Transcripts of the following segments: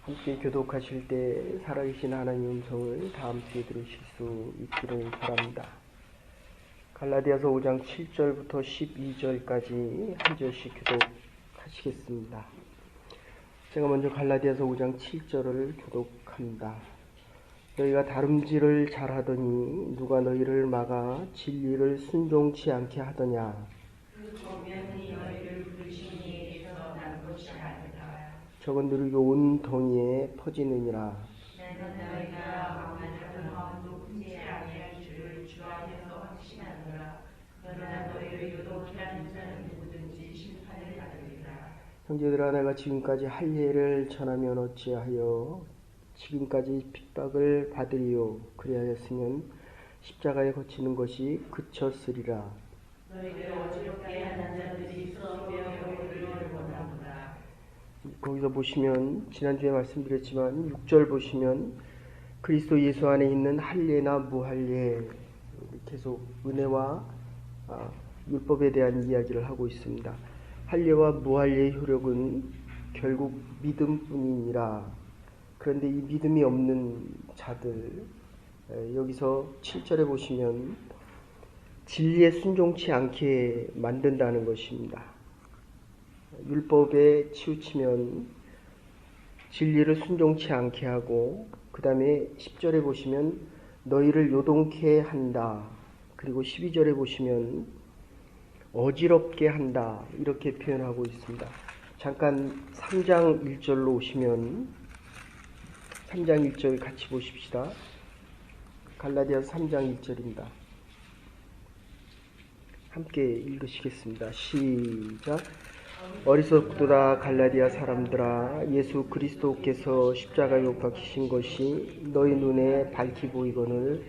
함께 교독하실 때 살아계신 하나님의 음성을 다 함께 들으실 수 있기를 바랍니다. 갈라디아서 5장 7절부터 12절까지 한 절씩 교독하시겠습니다. 제가 먼저 갈라디아서 5장 7절을 교독합니다. 너희가 다름질을 잘하더니 누가 너희를 막아 진리를 순종치 않게 하더냐. 저건 누르고 온 동이에 퍼지느니라. 형제들아, 내가 지금까지 할례를 전하면 어찌하여 지금까지 핍박을 받으리요. 그리하였으면 십자가에 거치는 것이 그쳤으리라. 거기서 보시면 지난주에 말씀드렸지만 6절 보시면 그리스도 예수 안에 있는 할례나 무할례, 계속 은혜와 율법에 대한 이야기를 하고 있습니다. 할례와 무할례의 효력은 결국 믿음뿐이니라. 그런데 이 믿음이 없는 자들, 여기서 7절에 보시면 진리에 순종치 않게 만든다는 것입니다. 율법에 치우치면 진리를 순종치 않게 하고, 그 다음에 10절에 보시면 너희를 요동케 한다. 그리고 12절에 보시면 어지럽게 한다. 이렇게 표현하고 있습니다. 잠깐 3장 1절로 오시면 3장 1절 같이 보십시다. 갈라디아서 3장 1절입니다. 함께 읽으시겠습니다. 시작. 어리석도다 갈라디아 사람들아, 예수 그리스도께서 십자가에 못 박히신 것이 너희 눈에 밝히 보이거늘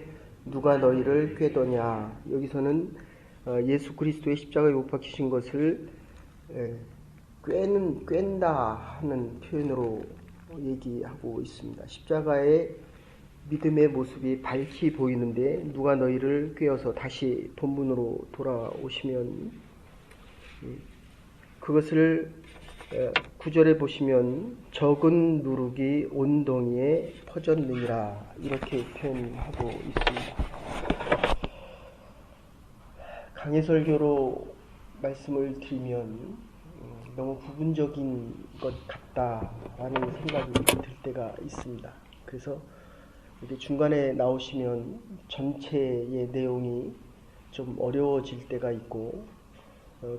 누가 너희를 꾀더냐. 여기서는 예수 그리스도의 십자가에 못 박히신 것을 꿰는다 하는 표현으로 얘기하고 있습니다. 십자가의 믿음의 모습이 밝히 보이는데 누가 너희를 꿰어서, 다시 본문으로 돌아오시면 그것을 9절에 보시면 적은 누룩이 온 동이에 퍼졌느니라. 이렇게 표현하고 있습니다. 강해설교로 말씀을 드리면 너무 부분적인 것 같다라는 생각이 들 때가 있습니다. 그래서 이렇게 중간에 나오시면 전체의 내용이 좀 어려워질 때가 있고,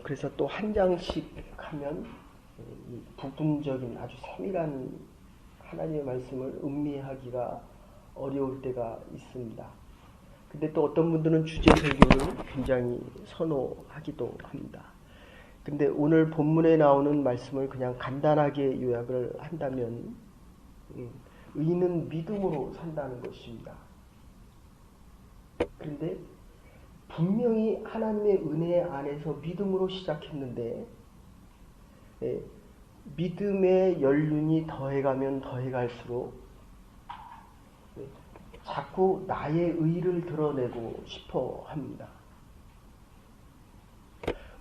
그래서 또 한 장씩 하면 부분적인 아주 세밀한 하나님의 말씀을 음미하기가 어려울 때가 있습니다. 근데 또 어떤 분들은 주제 설교를 굉장히 선호하기도 합니다. 근데 오늘 본문에 나오는 말씀을 그냥 간단하게 요약을 한다면 의인은 믿음으로 산다는 것입니다. 그런데 분명히 하나님의 은혜 안에서 믿음으로 시작했는데 믿음의 연륜이 더해가면 더해갈수록 자꾸 나의 의를 드러내고 싶어 합니다.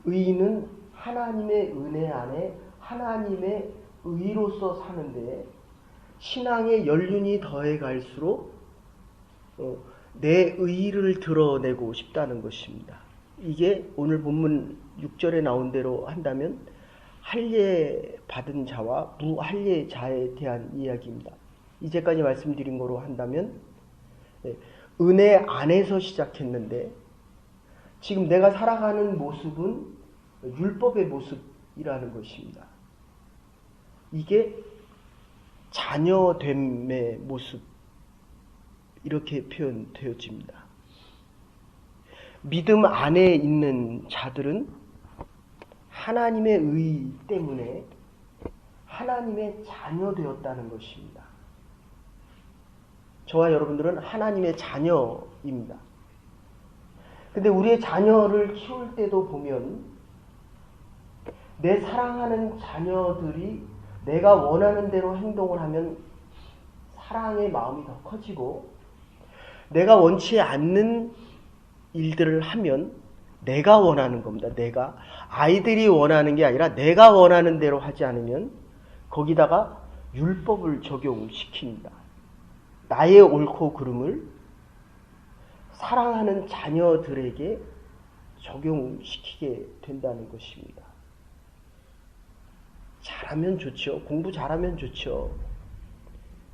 의인은 하나님의 은혜 안에 하나님의 의로서 사는데 신앙의 연륜이 더해갈수록 내 의를 드러내고 싶다는 것입니다. 이게 오늘 본문 6절에 나온 대로 한다면 할례 받은 자와 무할례 자에 대한 이야기입니다. 이제까지 말씀드린 거로 한다면 은혜 안에서 시작했는데 지금 내가 살아가는 모습은 율법의 모습이라는 것입니다. 이게 자녀됨의 모습, 이렇게 표현되어집니다. 믿음 안에 있는 자들은 하나님의 의 때문에 하나님의 자녀 되었다는 것입니다. 저와 여러분들은 하나님의 자녀입니다. 근데 우리의 자녀를 키울 때도 보면 내 사랑하는 자녀들이 내가 원하는 대로 행동을 하면 사랑의 마음이 더 커지고, 내가 원치 않는 일들을 하면 내가 원하는 겁니다. 아이들이 원하는 게 아니라 내가 원하는 대로 하지 않으면 거기다가 율법을 적용시킵니다. 나의 옳고 그름을 사랑하는 자녀들에게 적용시키게 된다는 것입니다. 잘하면 좋죠. 공부 잘하면 좋죠.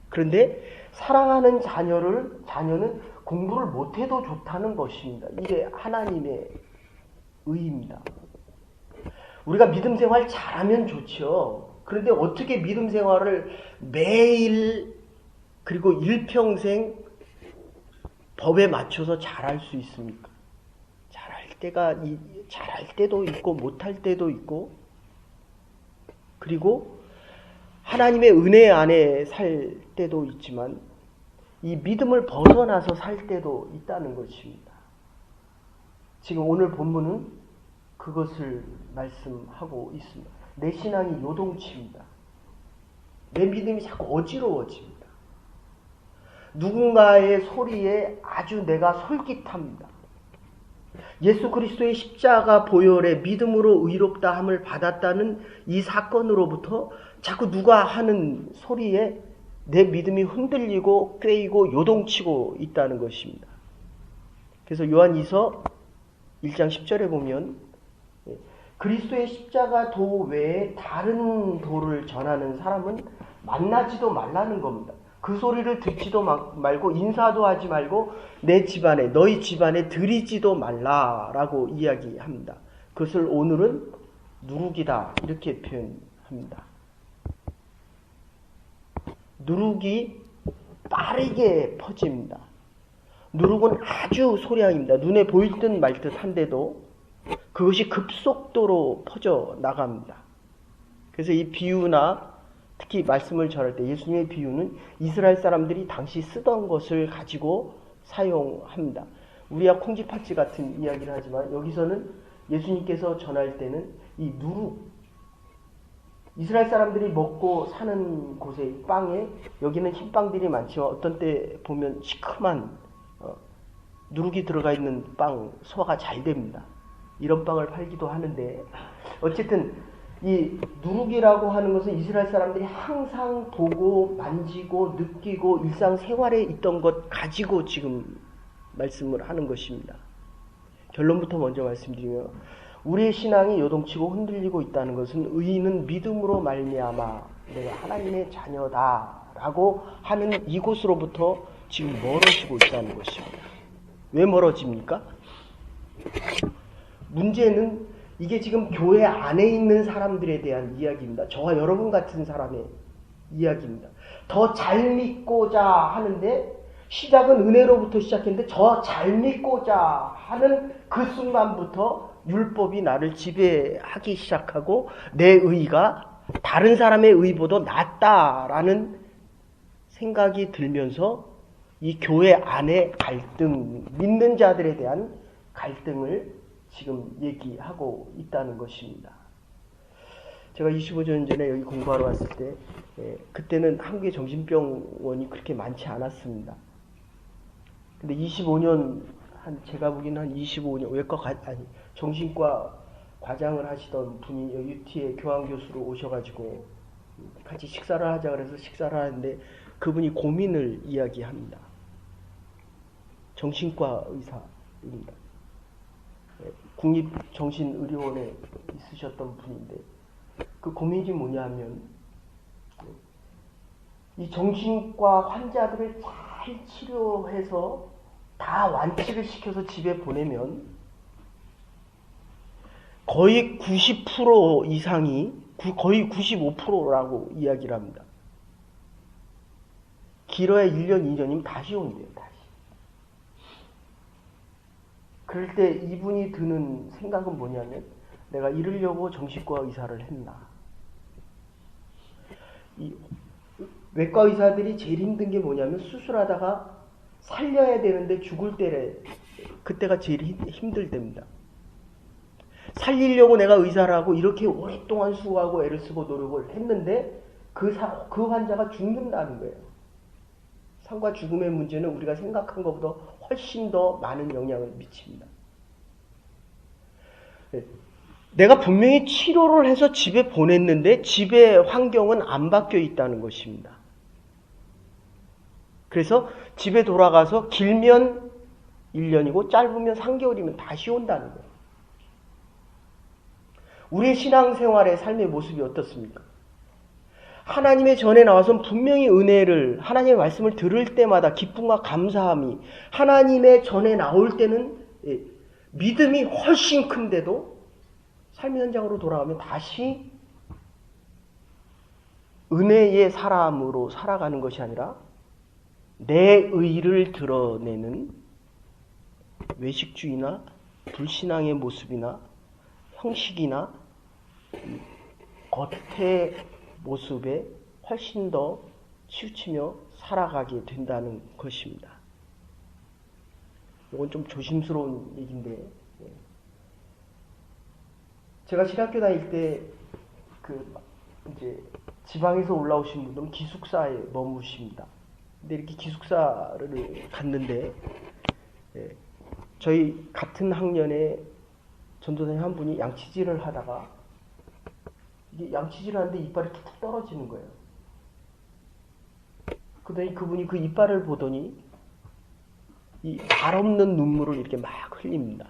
그런데 사랑하는 자녀는 공부를 못해도 좋다는 것입니다. 이게 하나님의 의입니다. 우리가 믿음 생활 잘하면 좋죠. 그런데 어떻게 믿음 생활을 매일 그리고 일평생 법에 맞춰서 잘할 수 있습니까? 잘할 때도 있고 못할 때도 있고, 그리고 하나님의 은혜 안에 살 때도 있지만 이 믿음을 벗어나서 살 때도 있다는 것입니다. 지금 오늘 본문은 그것을 말씀하고 있습니다. 내 신앙이 요동칩니다. 내 믿음이 자꾸 어지러워집니다. 누군가의 소리에 아주 내가 솔깃합니다. 예수 그리스도의 십자가 보혈에 믿음으로 의롭다 함을 받았다는 이 사건으로부터 자꾸 누가 하는 소리에 내 믿음이 흔들리고 꿰이고 요동치고 있다는 것입니다. 그래서 요한2서 1장 10절에 보면 그리스도의 십자가 도 외에 다른 도를 전하는 사람은 만나지도 말라는 겁니다. 그 소리를 듣지도 말고 인사도 하지 말고 내 집안에 너희 집안에 들이지도 말라라고 이야기합니다. 그것을 오늘은 누룩이다 이렇게 표현합니다. 누룩이 빠르게 퍼집니다. 누룩은 아주 소량입니다. 눈에 보일 듯 말 듯 한데도 그것이 급속도로 퍼져 나갑니다. 그래서 이 비유나 특히 말씀을 전할 때 예수님의 비유는 이스라엘 사람들이 당시 쓰던 것을 가지고 사용합니다. 우리야 콩쥐팥쥐 같은 이야기를 하지만 여기서는 예수님께서 전할 때는 이 누룩, 이스라엘 사람들이 먹고 사는 곳에 빵에 여기는 흰빵들이 많지만 어떤 때 보면 시큼한 누룩이 들어가 있는 빵 소화가 잘 됩니다. 이런 빵을 팔기도 하는데 어쨌든 이 누룩이라고 하는 것은 이스라엘 사람들이 항상 보고 만지고 느끼고 일상생활에 있던 것 가지고 지금 말씀을 하는 것입니다. 결론부터 먼저 말씀드리면 우리의 신앙이 요동치고 흔들리고 있다는 것은 의인은 믿음으로 말미암아 내가 하나님의 자녀다라고 하는 이곳으로부터 지금 멀어지고 있다는 것입니다. 왜 멀어집니까? 문제는 이게 지금 교회 안에 있는 사람들에 대한 이야기입니다. 저와 여러분 같은 사람의 이야기입니다. 더 잘 믿고자 하는데 시작은 은혜로부터 시작했는데 더 잘 믿고자 하는 그 순간부터 율법이 나를 지배하기 시작하고 내 의가 다른 사람의 의보다 낫다라는 생각이 들면서 이 교회 안의 갈등, 믿는 자들에 대한 갈등을 지금 얘기하고 있다는 것입니다. 제가 25년 전에 여기 공부하러 왔을 때 그때는 한국의 정신병원이 그렇게 많지 않았습니다. 근데 25년 제가 보기에는 한 25년 정신과 과장을 하시던 분이 UT의 교환교수로 오셔가지고 같이 식사를 하자 그래서 식사를 하는데 그분이 고민을 이야기합니다. 정신과 의사입니다. 국립정신의료원에 있으셨던 분인데 그 고민이 뭐냐면 이 정신과 환자들을 잘 치료해서 다 완치를 시켜서 집에 보내면 거의 90% 이상이 거의 95%라고 이야기를 합니다. 길어야 1년, 2년이면 다시 온대요. 다시. 그럴 때 이분이 드는 생각은 뭐냐면 내가 이러려고 정신과 의사를 했나. 이 외과 의사들이 제일 힘든 게 뭐냐면 수술하다가 살려야 되는데 죽을 때래. 그때가 제일 힘들답니다. 살리려고 내가 의사라고 이렇게 오랫동안 수고하고 애를 쓰고 노력을 했는데 그 환자가 죽는다는 거예요. 삶과 죽음의 문제는 우리가 생각한 것보다 훨씬 더 많은 영향을 미칩니다. 내가 분명히 치료를 해서 집에 보냈는데 집의 환경은 안 바뀌어 있다는 것입니다. 그래서 집에 돌아가서 길면 1년이고 짧으면 3개월이면 다시 온다는 거예요. 우리의 신앙생활의 삶의 모습이 어떻습니까? 하나님의 전에 나와서 분명히 은혜를, 하나님의 말씀을 들을 때마다 기쁨과 감사함이, 하나님의 전에 나올 때는 믿음이 훨씬 큰데도 삶의 현장으로 돌아가면 다시 은혜의 사람으로 살아가는 것이 아니라 내 의를 드러내는 외식주의나 불신앙의 모습이나 형식이나 겉의 모습에 훨씬 더 치우치며 살아가게 된다는 것입니다. 이건 좀 조심스러운 얘기인데, 제가 신학교 다닐 때 이제 지방에서 올라오신 분들은 기숙사에 머무십니다. 근데 이렇게 기숙사를 갔는데, 저희 같은 학년에 전도사님 한 분이 양치질을 하다가 이게 양치질을 하는데 이빨이 툭툭 떨어지는 거예요. 그러더니 그분이 그 이빨을 보더니 이 말 없는 눈물을 이렇게 막 흘립니다.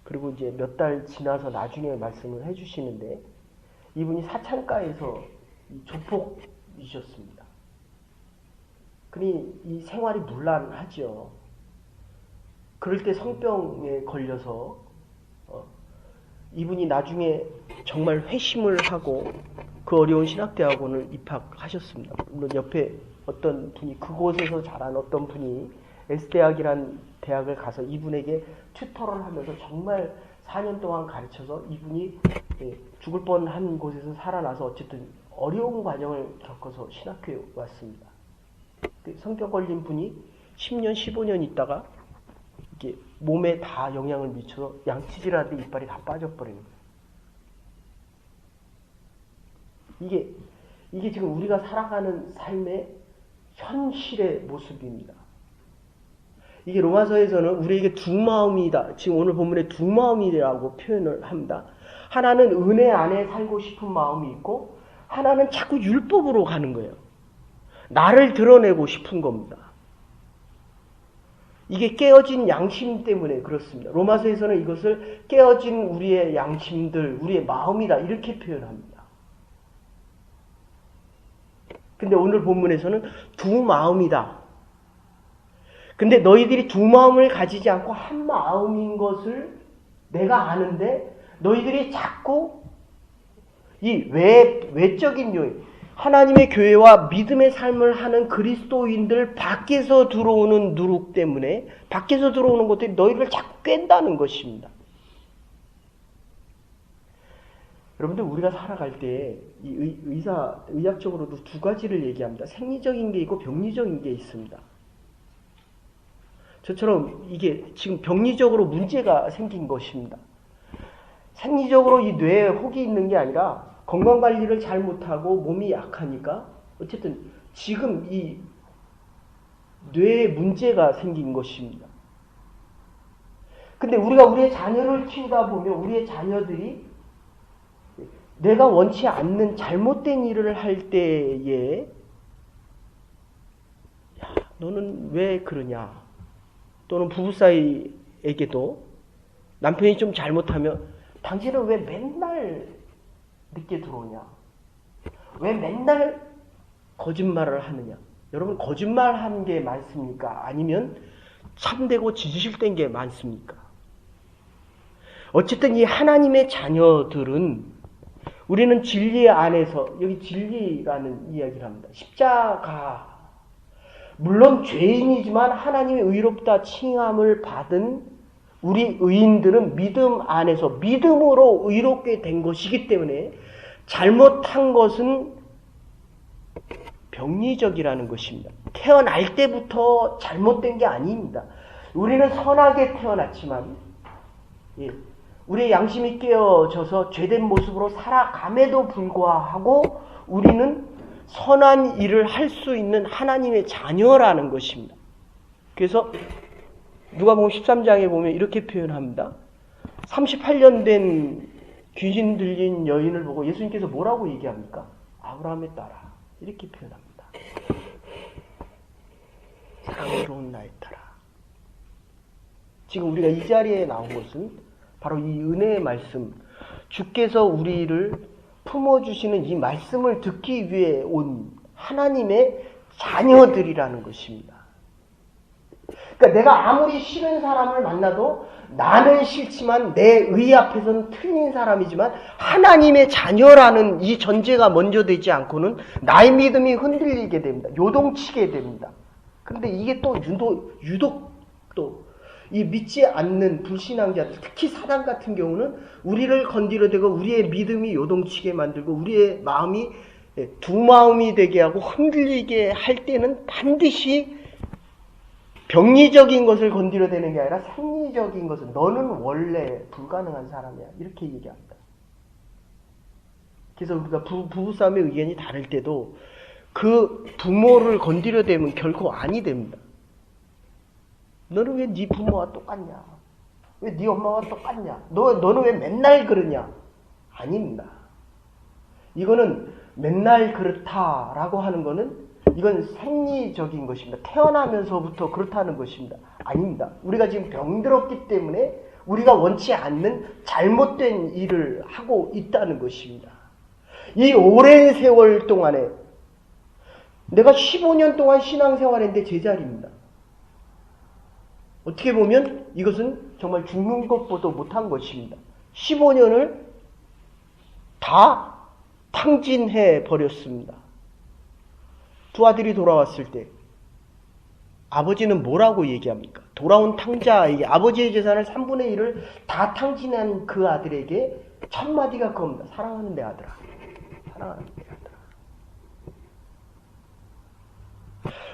그리고 이제 몇 달 지나서 나중에 말씀을 해주시는데 이분이 사창가에서 조폭이셨습니다. 그러니 이 생활이 문란하죠. 그럴 때 성병에 걸려서 이분이 나중에 정말 회심을 하고 그 어려운 신학대학원을 입학하셨습니다. 물론 옆에 어떤 분이, 그곳에서 자란 어떤 분이 S대학이란 대학을 가서 이분에게 튜터를 하면서 정말 4년 동안 가르쳐서 이분이 죽을 뻔한 곳에서 살아나서 어쨌든 어려운 과정을 겪어서 신학교에 왔습니다. 성병 걸린 분이 10년, 15년 있다가 이게 몸에 다 영향을 미쳐서 양치질하는데 이빨이 다 빠져버리는 거예요. 이게 지금 우리가 살아가는 삶의 현실의 모습입니다. 이게 로마서에서는 우리에게 두 마음이다. 지금 오늘 본문에 두 마음이라고 표현을 합니다. 하나는 은혜 안에 살고 싶은 마음이 있고 하나는 자꾸 율법으로 가는 거예요. 나를 드러내고 싶은 겁니다. 이게 깨어진 양심 때문에 그렇습니다. 로마서에서는 이것을 깨어진 우리의 양심들, 우리의 마음이다 이렇게 표현합니다. 근데 오늘 본문에서는 두 마음이다. 근데 너희들이 두 마음을 가지지 않고 한 마음인 것을 내가 아는데 너희들이 자꾸 이 외적인 요인, 하나님의 교회와 믿음의 삶을 하는 그리스도인들 밖에서 들어오는 누룩 때문에 밖에서 들어오는 것들이 너희를 자꾸 깬다는 것입니다. 여러분들 우리가 살아갈 때 이 의학적으로도 두 가지를 얘기합니다. 생리적인 게 있고 병리적인 게 있습니다. 저처럼 이게 지금 병리적으로 문제가 생긴 것입니다. 생리적으로 이 뇌에 혹이 있는 게 아니라 건강관리를 잘 못하고 몸이 약하니까 어쨌든 지금 이 뇌에 문제가 생긴 것입니다. 근데 우리가 우리의 자녀를 키우다 보면 우리의 자녀들이 내가 원치 않는 잘못된 일을 할 때에 야, 너는 왜 그러냐? 또는 부부 사이에게도 남편이 좀 잘못하면 당신은 왜 맨날 늦게 들어오냐? 왜 맨날 거짓말을 하느냐? 여러분 거짓말한 게 많습니까? 아니면 참되고 진실된 게 많습니까? 어쨌든 이 하나님의 자녀들은 우리는 진리 안에서, 여기 진리라는 이야기를 합니다. 십자가, 물론 죄인이지만 하나님의 의롭다 칭함을 받은 우리 의인들은 믿음 안에서 믿음으로 의롭게 된 것이기 때문에 잘못한 것은 병리적이라는 것입니다. 태어날 때부터 잘못된 게 아닙니다. 우리는 선하게 태어났지만 우리의 양심이 깨어져서 죄된 모습으로 살아감에도 불구하고 우리는 선한 일을 할 수 있는 하나님의 자녀라는 것입니다. 그래서 누가복음 13장에 보면 이렇게 표현합니다. 38년 된 귀신 들린 여인을 보고 예수님께서 뭐라고 얘기합니까? 아브라함의 딸아. 이렇게 표현합니다. 사랑스러운 나의 딸아. 지금 우리가 이 자리에 나온 것은 바로 이 은혜의 말씀, 주께서 우리를 품어주시는 이 말씀을 듣기 위해 온 하나님의 자녀들이라는 것입니다. 그러니까 내가 아무리 싫은 사람을 만나도 나는 싫지만 내 의 앞에서는 틀린 사람이지만 하나님의 자녀라는 이 전제가 먼저 되지 않고는 나의 믿음이 흔들리게 됩니다. 요동치게 됩니다. 그런데 이게 또 유독 또 이 믿지 않는 불신앙자, 특히 사단 같은 경우는 우리를 건드려대고 우리의 믿음이 요동치게 만들고 우리의 마음이 두 마음이 되게 하고 흔들리게 할 때는 반드시 병리적인 것을 건드려대는 게 아니라 생리적인 것은 너는 원래 불가능한 사람이야. 이렇게 얘기합니다. 그래서 우리가 부부싸움의 의견이 다를 때도 그 부모를 건드려대면 결코 아니 됩니다. 너는 왜 네 부모와 똑같냐? 왜 네 엄마와 똑같냐? 너는 왜 맨날 그러냐? 아닙니다. 이거는 맨날 그렇다라고 하는 거는 이건 생리적인 것입니다. 태어나면서부터 그렇다는 것입니다. 아닙니다. 우리가 지금 병들었기 때문에 우리가 원치 않는 잘못된 일을 하고 있다는 것입니다. 이 오랜 세월 동안에 내가 15년 동안 신앙생활했는데 제자리입니다. 어떻게 보면 이것은 정말 죽는 것보다 못한 것입니다. 15년을 다 탕진해 버렸습니다. 두 아들이 돌아왔을 때 아버지는 뭐라고 얘기합니까? 돌아온 탕자에게 아버지의 재산을 3분의 1을 다 탕진한 그 아들에게 첫 마디가 그겁니다. 사랑하는 내 아들아. 사랑하는 내 아들아.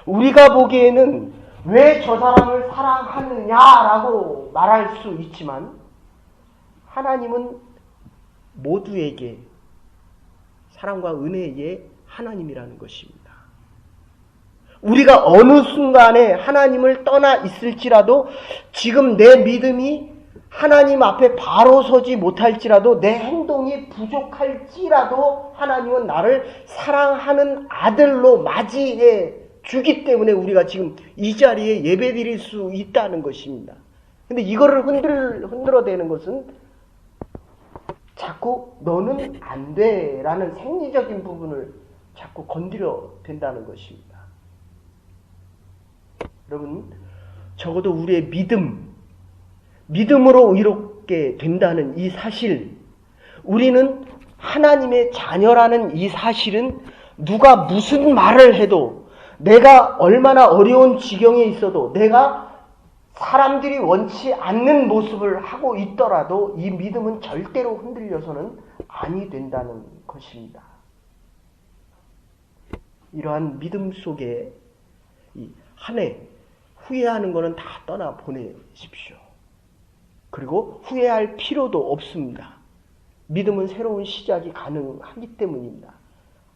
우리가 보기에는 왜 저 사람을 사랑하느냐라고 말할 수 있지만 하나님은 모두에게 사랑과 은혜의 하나님이라는 것입니다. 우리가 어느 순간에 하나님을 떠나 있을지라도 지금 내 믿음이 하나님 앞에 바로 서지 못할지라도 내 행동이 부족할지라도 하나님은 나를 사랑하는 아들로 맞이해 주기 때문에 우리가 지금 이 자리에 예배 드릴 수 있다는 것입니다. 근데 이거를 흔들어대는 것은 자꾸 너는 안 돼 라는 생리적인 부분을 자꾸 건드려 댄다는 것입니다. 여러분, 적어도 우리의 믿음으로 의롭게 된다는 이 사실, 우리는 하나님의 자녀라는 이 사실은 누가 무슨 말을 해도 내가 얼마나 어려운 지경에 있어도 내가 사람들이 원치 않는 모습을 하고 있더라도 이 믿음은 절대로 흔들려서는 아니 된다는 것입니다. 이러한 믿음 속에 이 한 해 후회하는 것은 다 떠나 보내십시오. 그리고 후회할 필요도 없습니다. 믿음은 새로운 시작이 가능하기 때문입니다.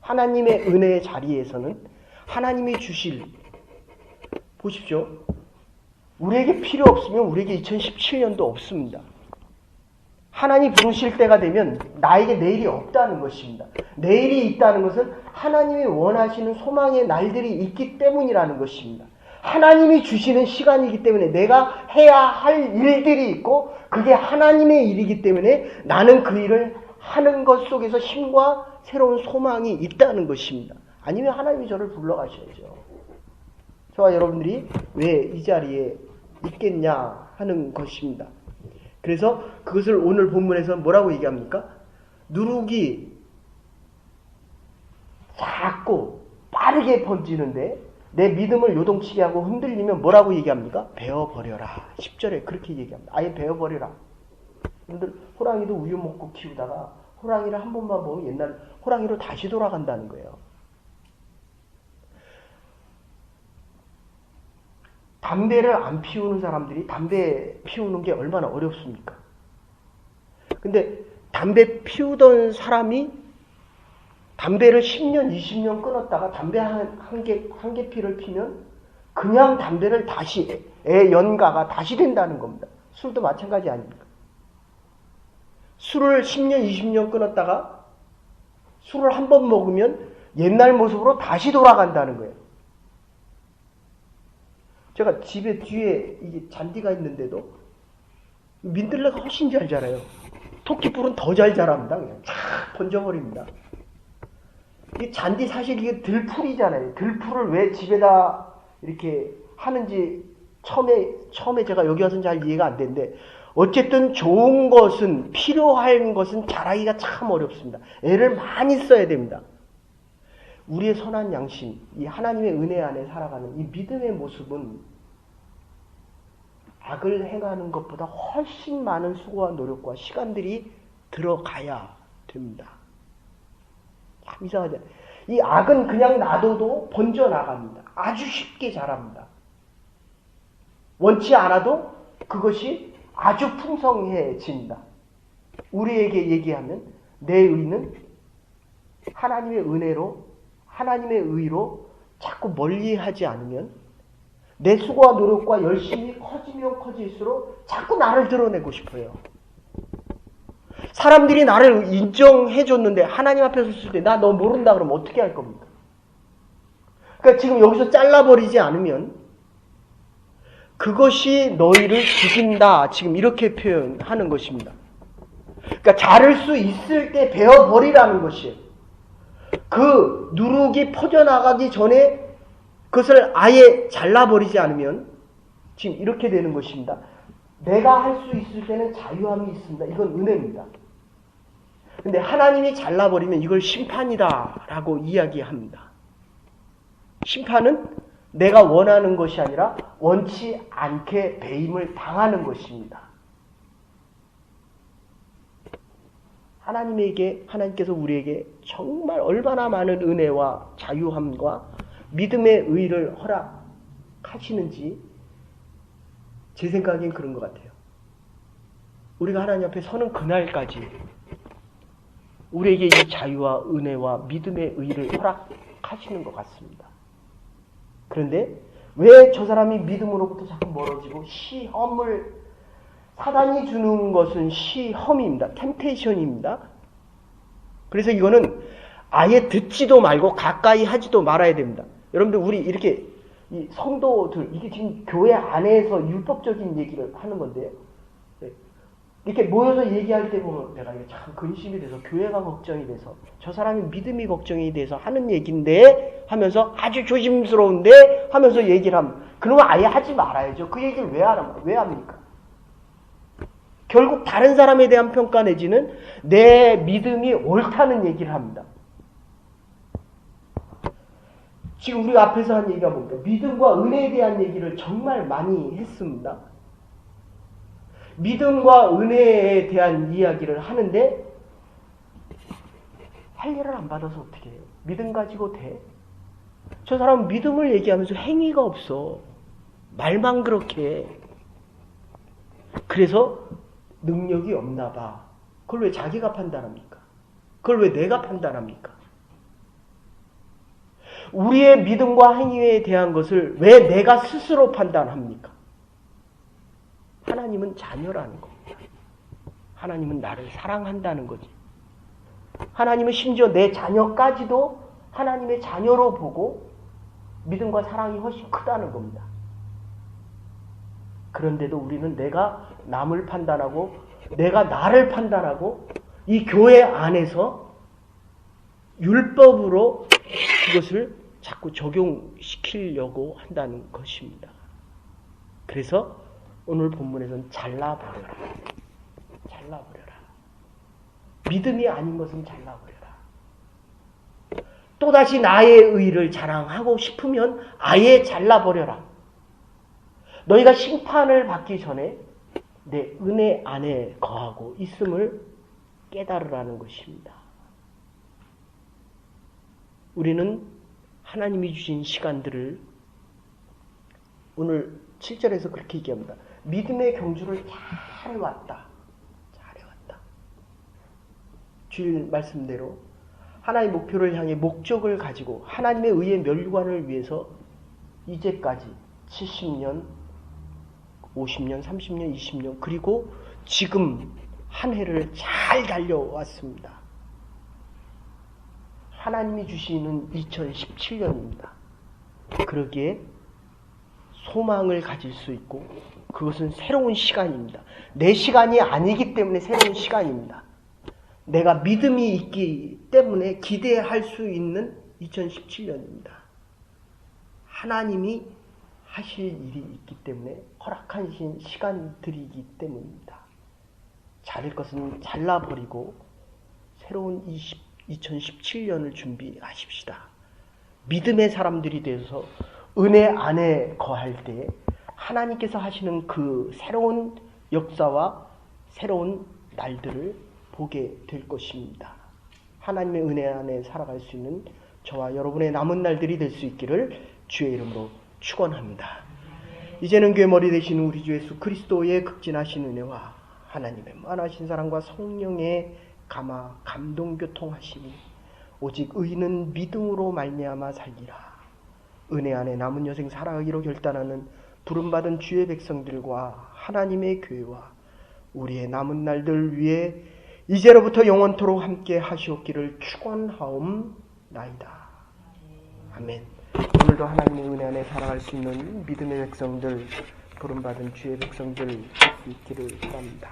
하나님의 은혜의 자리에서는 하나님이 주실, 보십시오. 우리에게 필요 없으면 우리에게 2017년도 없습니다. 하나님 부르실 때가 되면 나에게 내일이 없다는 것입니다. 내일이 있다는 것은 하나님이 원하시는 소망의 날들이 있기 때문이라는 것입니다. 하나님이 주시는 시간이기 때문에 내가 해야 할 일들이 있고 그게 하나님의 일이기 때문에 나는 그 일을 하는 것 속에서 힘과 새로운 소망이 있다는 것입니다. 아니면 하나님이 저를 불러가셔야죠. 저와 여러분들이 왜 이 자리에 있겠냐 하는 것입니다. 그래서 그것을 오늘 본문에서 뭐라고 얘기합니까? 누룩이 작고 빠르게 번지는데 내 믿음을 요동치게 하고 흔들리면 뭐라고 얘기합니까? 베어버려라. 10절에 그렇게 얘기합니다. 아예 베어버려라. 여러분들 호랑이도 우유 먹고 키우다가 호랑이를 한 번만 보면 옛날 호랑이로 다시 돌아간다는 거예요. 담배를 안 피우는 사람들이 담배 피우는 게 얼마나 어렵습니까? 근데 담배 피우던 사람이 담배를 10년, 20년 끊었다가 담배 한 개 피를 피면 그냥 담배를 다시, 연가가 다시 된다는 겁니다. 술도 마찬가지 아닙니까? 술을 10년, 20년 끊었다가 술을 한 번 먹으면 옛날 모습으로 다시 돌아간다는 거예요. 제가 집에 뒤에 이게 잔디가 있는데도 민들레가 훨씬 잘 자라요. 토끼뿔은 더 잘 자랍니다. 그냥 쫙 번져버립니다. 이 잔디 사실 이게 들풀이잖아요. 들풀을 왜 집에다 이렇게 하는지 처음에 제가 여기 와서는 잘 이해가 안 되는데, 어쨌든 좋은 것은, 필요한 것은 자라기가 참 어렵습니다. 애를 많이 써야 됩니다. 우리의 선한 양심, 이 하나님의 은혜 안에 살아가는 이 믿음의 모습은 악을 행하는 것보다 훨씬 많은 수고와 노력과 시간들이 들어가야 됩니다. 참 이상하죠. 이 악은 그냥 놔둬도 번져나갑니다. 아주 쉽게 자랍니다. 원치 않아도 그것이 아주 풍성해집니다. 우리에게 얘기하면 내 의는 하나님의 은혜로, 하나님의 의로 자꾸 멀리하지 않으면 내 수고와 노력과 열심이 커지면 커질수록 자꾸 나를 드러내고 싶어요. 사람들이 나를 인정해줬는데 하나님 앞에 섰을 때 나 너 모른다 그러면 어떻게 할 겁니까? 그러니까 지금 여기서 잘라버리지 않으면 그것이 너희를 죽인다. 지금 이렇게 표현하는 것입니다. 그러니까 자를 수 있을 때 베어버리라는 것이에요. 그 누룩이 퍼져나가기 전에 그것을 아예 잘라버리지 않으면 지금 이렇게 되는 것입니다. 내가 할 수 있을 때는 자유함이 있습니다. 이건 은혜입니다. 근데 하나님이 잘라버리면 이걸 심판이다 라고 이야기합니다. 심판은 내가 원하는 것이 아니라 원치 않게 배임을 당하는 것입니다. 하나님께서 우리에게 정말 얼마나 많은 은혜와 자유함과 믿음의 의를 허락하시는지 제 생각엔 그런 것 같아요. 우리가 하나님 앞에 서는 그날까지 우리에게 이 자유와 은혜와 믿음의 의를 허락하시는 것 같습니다. 그런데 왜 저 사람이 믿음으로부터 자꾸 멀어지고 시험을 사단이 주는 것은 시험입니다. 템테이션입니다. 그래서 이거는 아예 듣지도 말고 가까이 하지도 말아야 됩니다. 여러분들 우리 이렇게 이 성도들 이게 지금 교회 안에서 율법적인 얘기를 하는 건데요. 이렇게 모여서 얘기할 때 보면 내가 이게 참 근심이 돼서 교회가 걱정이 돼서 저 사람이 믿음이 걱정이 돼서 하는 얘기인데 하면서 아주 조심스러운데 하면서 얘기를 하면 그러면 아예 하지 말아야죠. 그 얘기를 왜 합니까? 결국 다른 사람에 대한 평가 내지는 내 믿음이 옳다는 얘기를 합니다. 지금 우리가 앞에서 한 얘기가 뭡니까? 믿음과 은혜에 대한 얘기를 정말 많이 했습니다. 믿음과 은혜에 대한 이야기를 하는데 할례를 안 받아서 어떻게 해요? 믿음 가지고 돼? 저 사람은 믿음을 얘기하면서 행위가 없어. 말만 그렇게 해. 그래서 능력이 없나 봐. 그걸 왜 자기가 판단합니까? 그걸 왜 내가 판단합니까? 우리의 믿음과 행위에 대한 것을 왜 내가 스스로 판단합니까? 하나님은 자녀라는 겁니다. 하나님은 나를 사랑한다는 거지. 하나님은 심지어 내 자녀까지도 하나님의 자녀로 보고 믿음과 사랑이 훨씬 크다는 겁니다. 그런데도 우리는 내가 남을 판단하고 내가 나를 판단하고 이 교회 안에서 율법으로 그것을 자꾸 적용시키려고 한다는 것입니다. 그래서 오늘 본문에서는 잘라버려라. 잘라버려라. 믿음이 아닌 것은 잘라버려라. 또다시 나의 의를 자랑하고 싶으면 아예 잘라버려라. 너희가 심판을 받기 전에 내 은혜 안에 거하고 있음을 깨달으라는 것입니다. 우리는 하나님이 주신 시간들을 오늘 7절에서 그렇게 얘기합니다. 믿음의 경주를 잘해왔다. 잘해왔다. 주일 말씀대로 하나의 목표를 향해 목적을 가지고 하나님의 의의 멸관을 위해서 이제까지 70년, 50년, 30년, 20년 그리고 지금 한 해를 잘 달려왔습니다. 하나님이 주시는 2017년입니다. 그러기에 소망을 가질 수 있고 그것은 새로운 시간입니다. 내 시간이 아니기 때문에 새로운 시간입니다. 내가 믿음이 있기 때문에 기대할 수 있는 2017년입니다. 하나님이 하실 일이 있기 때문에 허락하신 시간들이기 때문입니다. 자를 것은 잘라버리고 새로운 2017년을 준비하십시다. 믿음의 사람들이 되어서 은혜 안에 거할 때 하나님께서 하시는 그 새로운 역사와 새로운 날들을 보게 될 것입니다. 하나님의 은혜 안에 살아갈 수 있는 저와 여러분의 남은 날들이 될 수 있기를 주의 이름으로 축원합니다. 이제는 교회 머리 되신 우리 주 예수 그리스도의 극진하신 은혜와 하나님의 무한하신 사랑과 성령의 감동 교통하심이 오직 의인은 믿음으로 말미암아 살리라. 은혜 안에 남은 여생 살아가기로 결단하는 부름받은 주의 백성들과 하나님의 교회와 우리의 남은 날들 위해 이제로부터 영원토록 함께 하시옵기를 축원하옵나이다. 아멘. 오늘도 하나님의 은혜 안에 살아갈 수 있는 믿음의 백성들, 부름받은 주의 백성들 될 수 있기를 바랍니다.